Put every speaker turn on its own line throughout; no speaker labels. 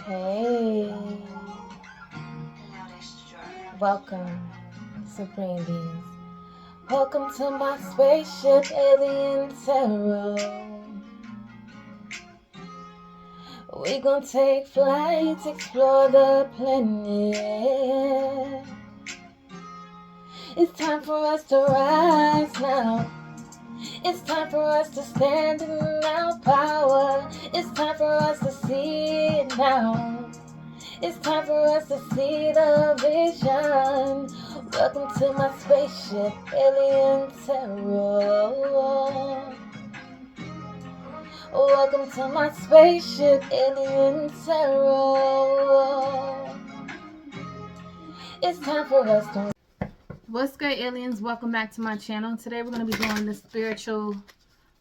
Hey, welcome, Supreme Beings. Welcome to my spaceship, Alien Tarot. We gon' take flight, explore the planet. It's time for us to rise now. It's time for us to stand in our power. It's time for us to see it now. It's time for us to see the vision. Welcome to my spaceship, Alien Tarot. Welcome to my spaceship, Alien Tarot. It's time for us to... What's good, aliens? Welcome back to my channel. Today we're going to be doing the spiritual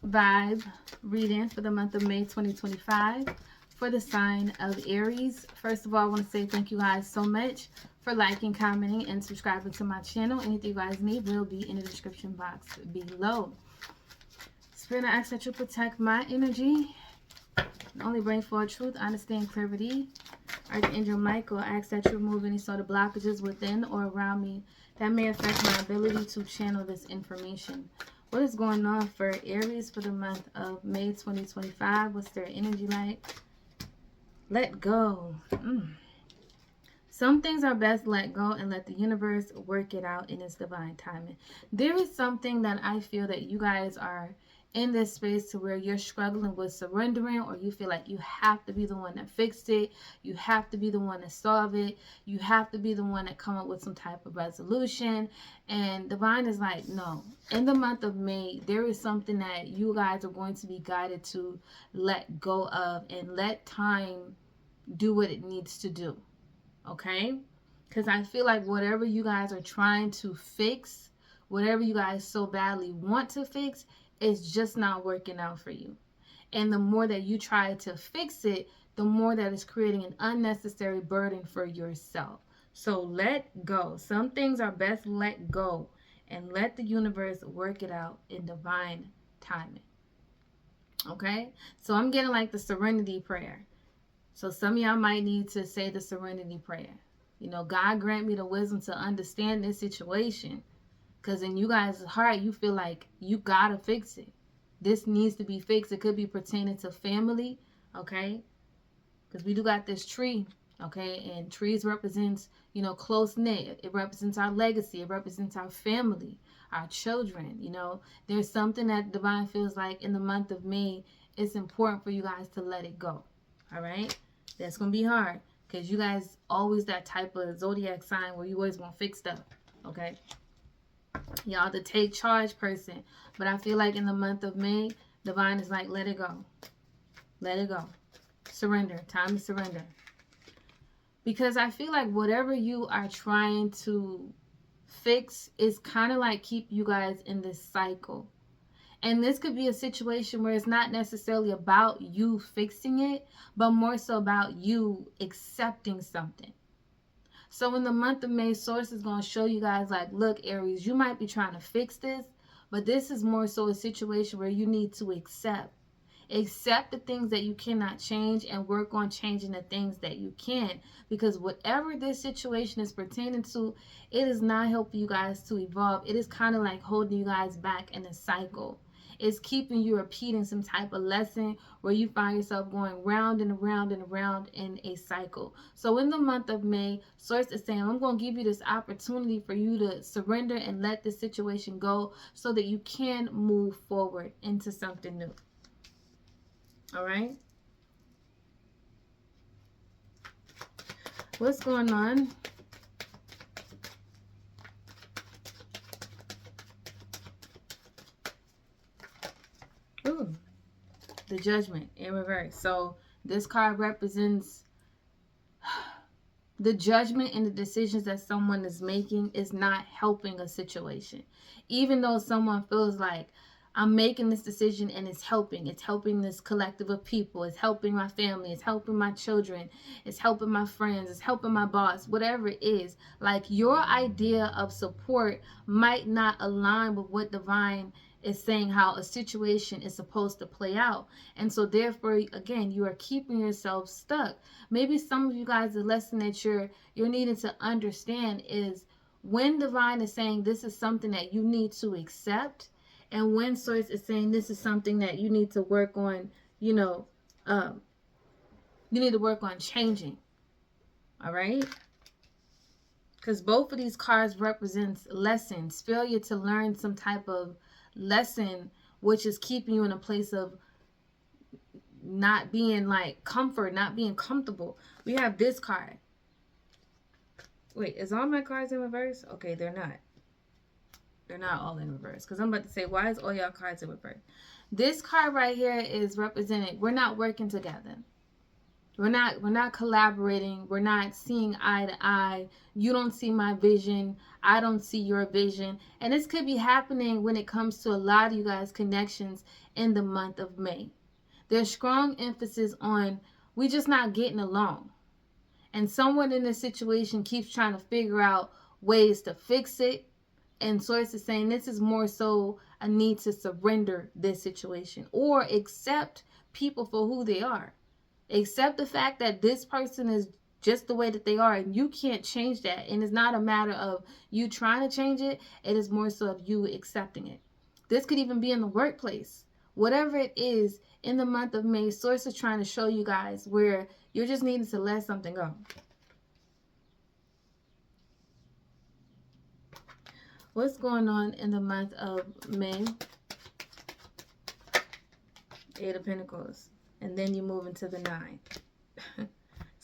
vibe reading for the month of May 2025 for the sign of Aries. First of all, I want to say thank you guys so much for liking, commenting, and subscribing to my channel. Anything you guys need will be in the description box below. Spirit, I ask that you protect my energy and only bring forth truth, honesty, and clarity. Archangel Michael, I ask that you remove any sort of blockages within or around me that may affect my ability to channel this information. What is going on for Aries for the month of May 2025? What's their energy like? Let go. Some things are best let go and let the universe work it out in its divine timing. There is something that I feel that you guys are in this space to where you're struggling with surrendering, or you feel like you have to be the one that fixed it. You have to be the one to solve it. You have to be the one that come up with some type of resolution. And divine is like, no. In the month of May, there is something that you guys are going to be guided to let go of and let time do what it needs to do. Okay? Because I feel like whatever you guys are trying to fix, whatever you guys so badly want to fix, it's just not working out for you. And the more that you try to fix it, the more that it's creating an unnecessary burden for yourself. So let go. Some things are best let go and let the universe work it out in divine timing. Okay? So I'm getting like the serenity prayer. So some of y'all might need to say the serenity prayer. You know, God grant me the wisdom to understand this situation. Because in you guys' heart, you feel like you gotta fix it. This needs to be fixed. It could be pertaining to family, okay? Because we do got this tree, okay? And trees represents, you know, close-knit. It represents our legacy. It represents our family, our children, you know. There's something that divine feels like in the month of May, it's important for you guys to let it go, all right? That's going to be hard because you guys always that type of zodiac sign where you always want to fix stuff, okay? Y'all the take charge person. But I feel like in the month of May, divine is like, let it go. Let it go. Surrender. Time to surrender. Because I feel like whatever you are trying to fix is kind of like keep you guys in this cycle. And this could be a situation where it's not necessarily about you fixing it, but more so about you accepting something. So in the month of May, Source is going to show you guys like, look, Aries, you might be trying to fix this, but this is more so a situation where you need to accept. Accept the things that you cannot change and work on changing the things that you can. Because whatever this situation is pertaining to, it is not helping you guys to evolve. It is kind of like holding you guys back in a cycle. It's keeping you repeating some type of lesson where you find yourself going round and around and around in a cycle. So in the month of May, Source is saying, I'm going to give you this opportunity for you to surrender and let this situation go so that you can move forward into something new. All right? What's going on? Ooh, the Judgment in reverse. So this card represents the judgment and the decisions that someone is making is not helping a situation. Even though someone feels like, I'm making this decision and it's helping this collective of people, it's helping my family, it's helping my children, it's helping my friends, it's helping my boss, whatever it is. Like your idea of support might not align with what divine is saying how a situation is supposed to play out. And so therefore, again, you are keeping yourself stuck. Maybe some of you guys, the lesson that you're needing to understand is when divine is saying this is something that you need to accept, and when source is saying this is something that you need to work on, um, you need to work on changing. All right? Because both of these cards represents lessons, failure to learn some type of lesson, which is keeping you in a place of not being like comfort, not being comfortable. We have this card. Wait, is all my cards in reverse? Okay, they're not. They're not all in reverse. Because I'm about to say, why is all y'all cards in reverse? This card right here is representing, we're not working together. We're not collaborating. We're not seeing eye to eye. You don't see my vision. I don't see your vision. And this could be happening when it comes to a lot of you guys' connections in the month of May. There's strong emphasis on we just not getting along. And someone in this situation keeps trying to figure out ways to fix it. And source is saying this is more so a need to surrender this situation or accept people for who they are. Accept the fact that this person is just the way that they are and you can't change that. And it's not a matter of you trying to change it. It is more so of you accepting it. This could even be in the workplace. Whatever it is, in the month of May, source is trying to show you guys where you're just needing to let something go. What's going on in the month of May? Eight of Pentacles. And then you move into the 9.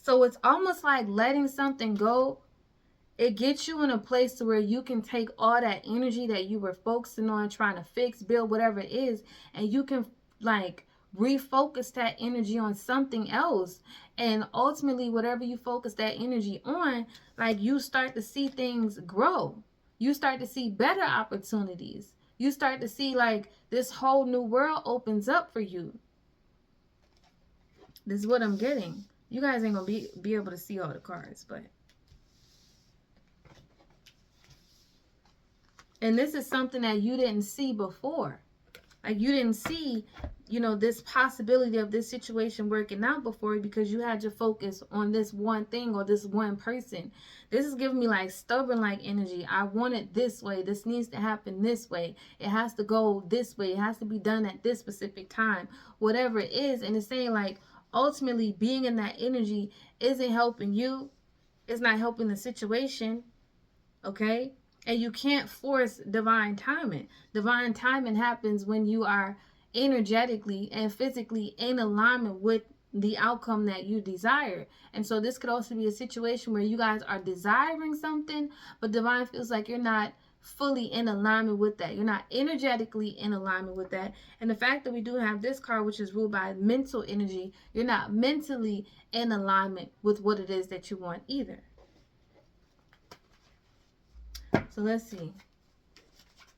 So it's almost like letting something go. It gets you in a place to where you can take all that energy that you were focusing on, trying to fix, build, whatever it is, and you can like refocus that energy on something else. And ultimately, whatever you focus that energy on, like you start to see things grow. You start to see better opportunities. You start to see like this whole new world opens up for you. This is what I'm getting. You guys ain't going to be able to see all the cards, but. And this is something that you didn't see before. Like you didn't see, this possibility of this situation working out before because you had your focus on this one thing or this one person. This is giving me like stubborn like energy. I want it this way. This needs to happen this way. It has to go this way. It has to be done at this specific time. Whatever it is. And it's saying like, ultimately, being in that energy isn't helping you. It's not helping the situation. Okay? And you can't force divine timing. Divine timing happens when you are energetically and physically in alignment with the outcome that you desire. And so this could also be a situation where you guys are desiring something, but divine feels like you're not fully in alignment with that. You're not energetically in alignment with that. And the fact that we do have this card, which is ruled by mental energy, you're not mentally in alignment with what it is that you want either. So let's see.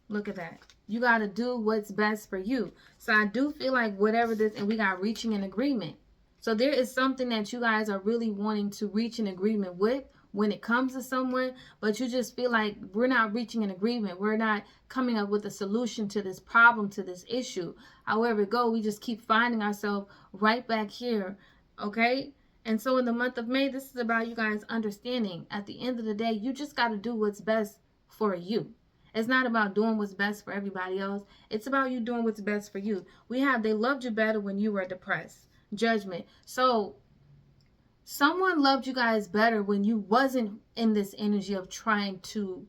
Look at that. You got to do what's best for you. So I do feel like whatever this, and we got reaching an agreement. So there is something that you guys are really wanting to reach an agreement with when it comes to someone, but you just feel like we're not reaching an agreement. We're not coming up with a solution to this problem, to this issue. However it go, we just keep finding ourselves right back here, okay? And so in the month of May, this is about you guys understanding at the end of the day, you just got to do what's best for you. It's not about doing what's best for everybody else. It's about you doing what's best for you. We have, they loved you better when you were depressed. Judgment. So someone loved you guys better when you wasn't in this energy of trying to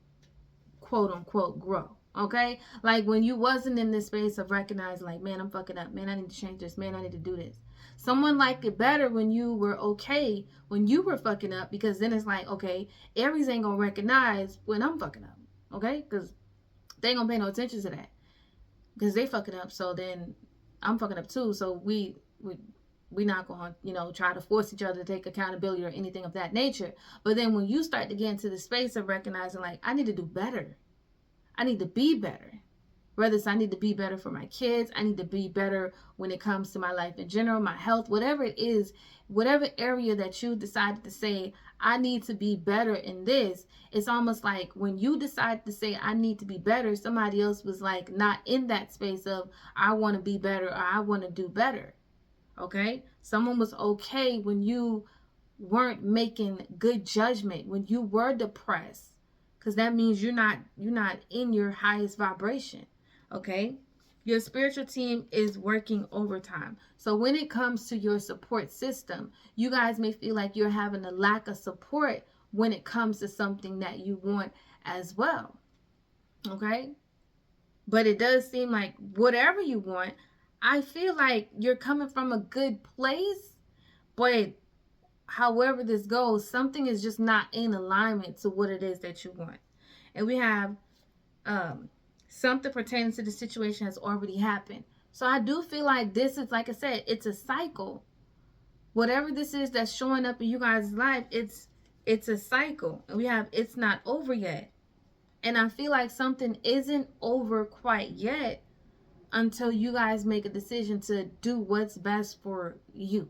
quote unquote grow. Okay? Like when you wasn't in this space of recognizing like, man, I'm fucking up. Man, I need to change this. Man, I need to do this. Someone liked it better when you were okay, when you were fucking up, because then it's like, okay, Aries ain't gonna recognize when I'm fucking up. Okay? Because they ain't gonna pay no attention to that. Because they fucking up, so then I'm fucking up too. So we not going to, try to force each other to take accountability or anything of that nature. But then when you start to get into the space of recognizing, like, I need to do better. I need to be better. Whether it's I need to be better for my kids, I need to be better when it comes to my life in general, my health, whatever it is, whatever area that you decided to say, I need to be better in this, it's almost like when you decide to say, I need to be better, somebody else was like not in that space of, I want to be better or I want to do better. Okay? Someone was okay when you weren't making good judgment, when you were depressed, because that means you're not in your highest vibration. Okay? Your spiritual team is working overtime. So when it comes to your support system, you guys may feel like you're having a lack of support when it comes to something that you want as well. Okay? But it does seem like whatever you want, I feel like you're coming from a good place, but however this goes, something is just not in alignment to what it is that you want. And we have something pertaining to the situation has already happened. So I do feel like this is, like I said, it's a cycle. Whatever this is that's showing up in you guys' life, it's a cycle. And we have it's not over yet. And I feel like something isn't over quite yet until you guys make a decision to do what's best for you.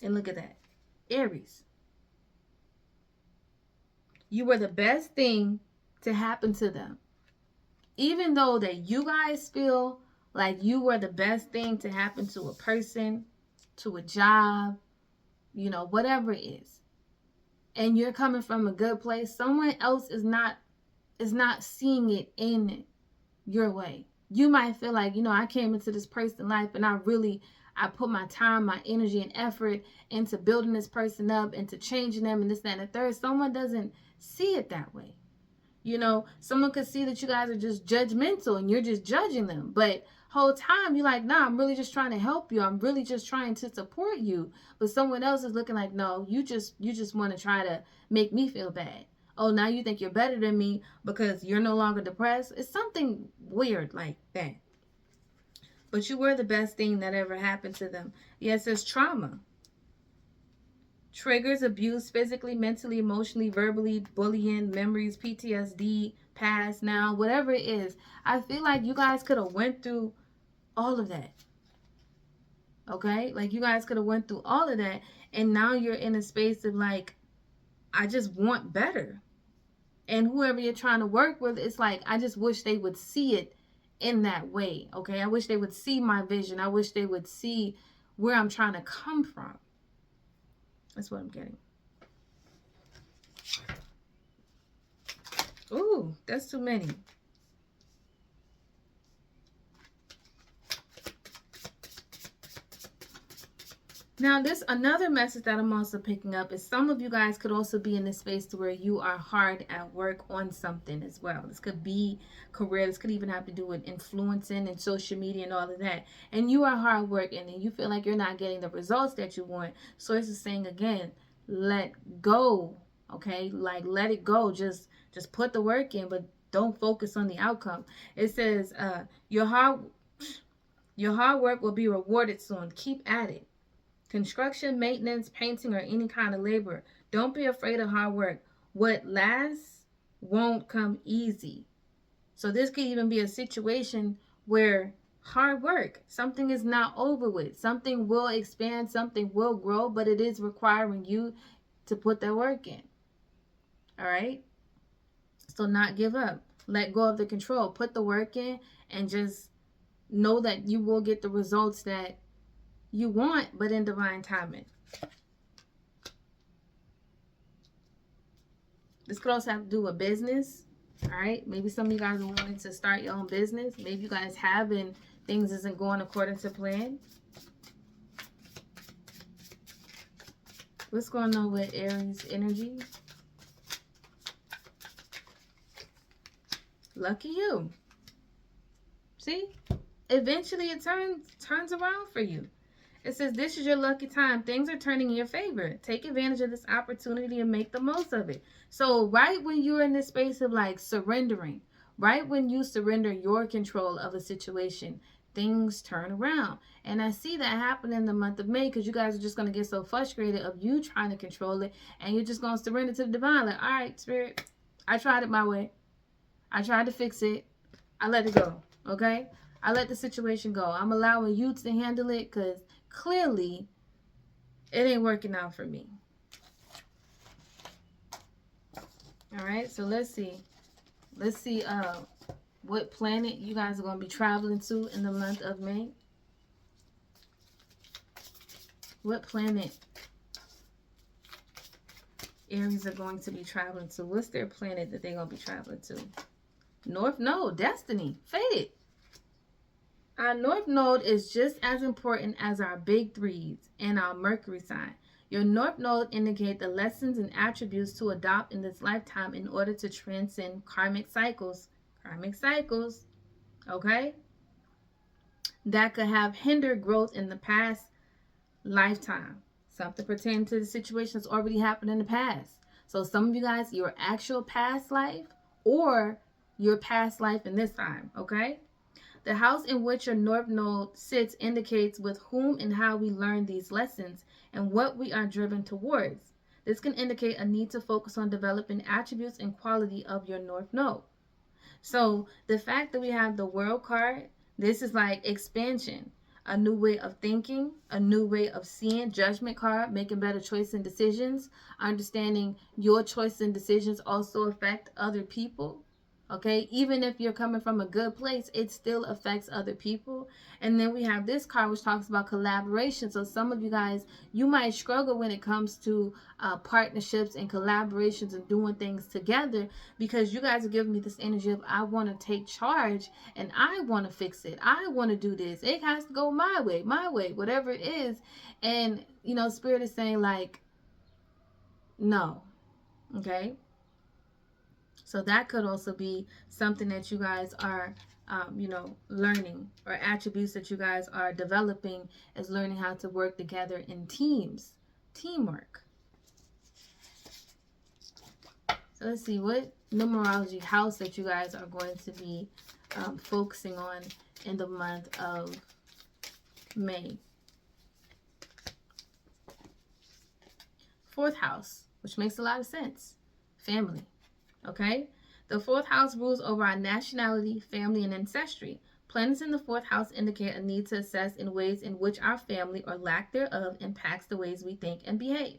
And look at that. Aries. You were the best thing to happen to them. Even though that you guys feel like you were the best thing to happen to a person, to a job, you know, whatever it is. And you're coming from a good place, someone else is not seeing it in your way. You might feel like, you know, I came into this person's life and I put my time, my energy, and effort into building this person up, into changing them, and this, that, and the third. Someone doesn't see it that way. You know, someone could see that you guys are just judgmental and you're just judging them. But whole time you're like, nah, I'm really just trying to help you. I'm really just trying to support you. But someone else is looking like, no, you just want to try to make me feel bad. Oh, now you think you're better than me because you're no longer depressed. It's something weird like that. But you were the best thing that ever happened to them. Yes, it's trauma. Triggers, abuse, physically, mentally, emotionally, verbally, bullying, memories, PTSD, past, now, whatever it is. I feel like you guys could have went through all of that. Okay? Like you guys could have went through all of that. And now you're in a space of like, I just want better. And whoever you're trying to work with, it's like, I just wish they would see it in that way. Okay? I wish they would see my vision. I wish they would see where I'm trying to come from. That's what I'm getting. Ooh, that's too many. Now, this another message that I'm also picking up is some of you guys could also be in this space to where you are hard at work on something as well. This could be career. This could even have to do with influencing and social media and all of that. And you are hard working and you feel like you're not getting the results that you want. So it's just saying again, let go. Okay, like let it go. Just put the work in, but don't focus on the outcome. It says your hard work will be rewarded soon. Keep at it. Construction, maintenance, painting, or any kind of labor. Don't be afraid of hard work. What lasts won't come easy. So this could even be a situation where hard work, something is not over with. Something will expand, something will grow, but it is requiring you to put that work in. All right? So not give up. Let go of the control. Put the work in and just know that you will get the results that you want, but in divine timing. This could also have to do with business. All right. Maybe some of you guys are wanting to start your own business. Maybe you guys have and things isn't going according to plan. What's going on with Aries energy? Lucky you. See? Eventually it turns around for you. It says, this is your lucky time. Things are turning in your favor. Take advantage of this opportunity and make the most of it. So right when you're in this space of like surrendering, right when you surrender your control of a situation, things turn around. And I see that happen in the month of May because you guys are just going to get so frustrated of you trying to control it. And you're just going to surrender to the divine. Like, all right, Spirit, I tried it my way. I tried to fix it. I let it go. Okay? I let the situation go. I'm allowing you to handle it because clearly it ain't working out for me. All right, so let's see. Let's see what planet you guys are going to be traveling to in the month of May. What planet Aries are going to be traveling to? What's their planet that they're going to be traveling to? North Node, destiny, fated. Our North Node is just as important as our big threes and our Mercury sign. Your North Node indicates the lessons and attributes to adopt in this lifetime in order to transcend karmic cycles. Karmic cycles, okay? That could have hindered growth in the past lifetime. Something pertaining to the situation that's already happened in the past. So some of you guys, your actual past life or your past life in this time, okay? The house in which your North Node sits indicates with whom and how we learn these lessons and what we are driven towards. This can indicate a need to focus on developing attributes and quality of your North Node. So the fact that we have the World card, this is like expansion, a new way of thinking, a new way of seeing, judgment card, making better choices and decisions, understanding your choices and decisions also affect other people. Okay, even if you're coming from a good place, it still affects other people. And then we have this card which talks about collaboration. So some of you guys, you might struggle when it comes to partnerships and collaborations and doing things together, because you guys are giving me this energy of I want to take charge and I want to fix it. I want to do this. It has to go my way, whatever it is. And, you know, Spirit is saying like, no. Okay. So that could also be something that you guys are, you know, learning, or attributes that you guys are developing, is learning how to work together in teams, teamwork. So let's see what numerology house that you guys are going to be focusing on in the month of May. 4th house, which makes a lot of sense. Family. Okay? The 4th house rules over our nationality, family, and ancestry. Planets in the 4th house indicate a need to assess in ways in which our family or lack thereof impacts the ways we think and behave.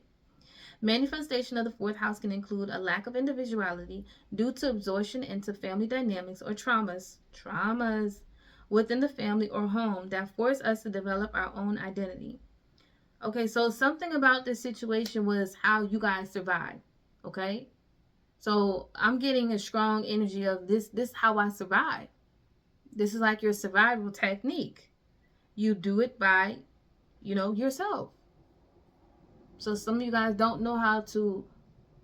Manifestation of the 4th house can include a lack of individuality due to absorption into family dynamics or traumas within the family or home that force us to develop our own identity. Okay, so something about this situation was how you guys survived. Okay? So I'm getting a strong energy of this how I survive. This is like your survival technique. You do it by, you know, yourself. So some of you guys don't know how to,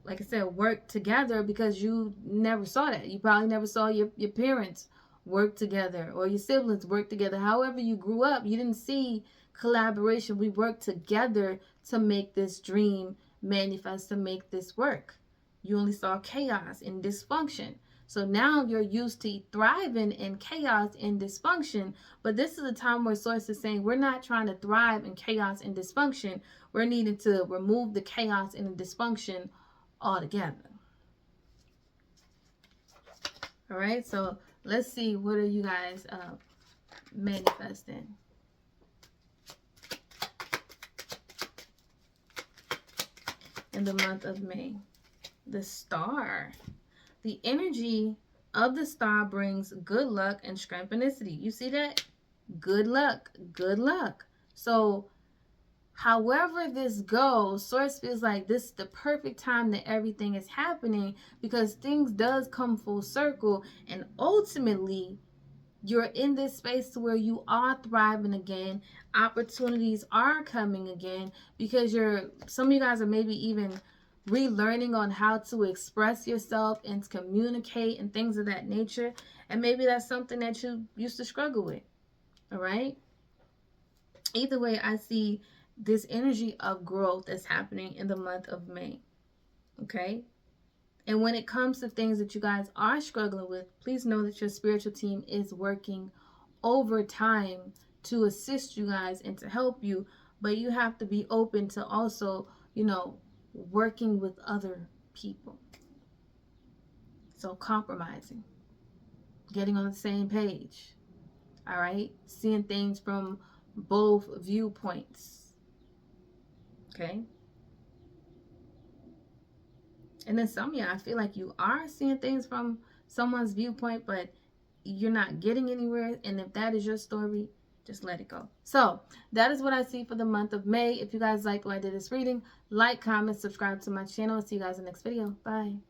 like I said, work together because you never saw that. You probably never saw your parents work together or your siblings work together. However you grew up, you didn't see collaboration. We work together to make this dream manifest, to make this work. You only saw chaos and dysfunction. So now you're used to thriving in chaos and dysfunction. But this is a time where Source is saying we're not trying to thrive in chaos and dysfunction. We're needing to remove the chaos and the dysfunction altogether. All right, so let's see, what are you guys manifesting? In the month of May. The Star. The energy of the Star brings good luck and synchronicity. You see that? Good luck, good luck. So however this goes, Source feels like this is the perfect time that everything is happening, because things does come full circle, and ultimately you're in this space where you are thriving again. Opportunities are coming again, because some of you guys are maybe even relearning on how to express yourself and communicate and things of that nature. And maybe that's something that you used to struggle with. All right. Either way, I see this energy of growth that's happening in the month of May. Okay. And when it comes to things that you guys are struggling with, please know that your spiritual team is working overtime to assist you guys and to help you. But you have to be open to also, you know, working with other people. So compromising. getting on the same page. All right, seeing things from both viewpoints. Okay. And then some of y'all, I feel like you are seeing things from someone's viewpoint, but you're not getting anywhere. And if that is your story, just let it go. So that is what I see for the month of May. If you guys liked what I did this reading, like, comment, subscribe to my channel. See you guys in the next video. Bye.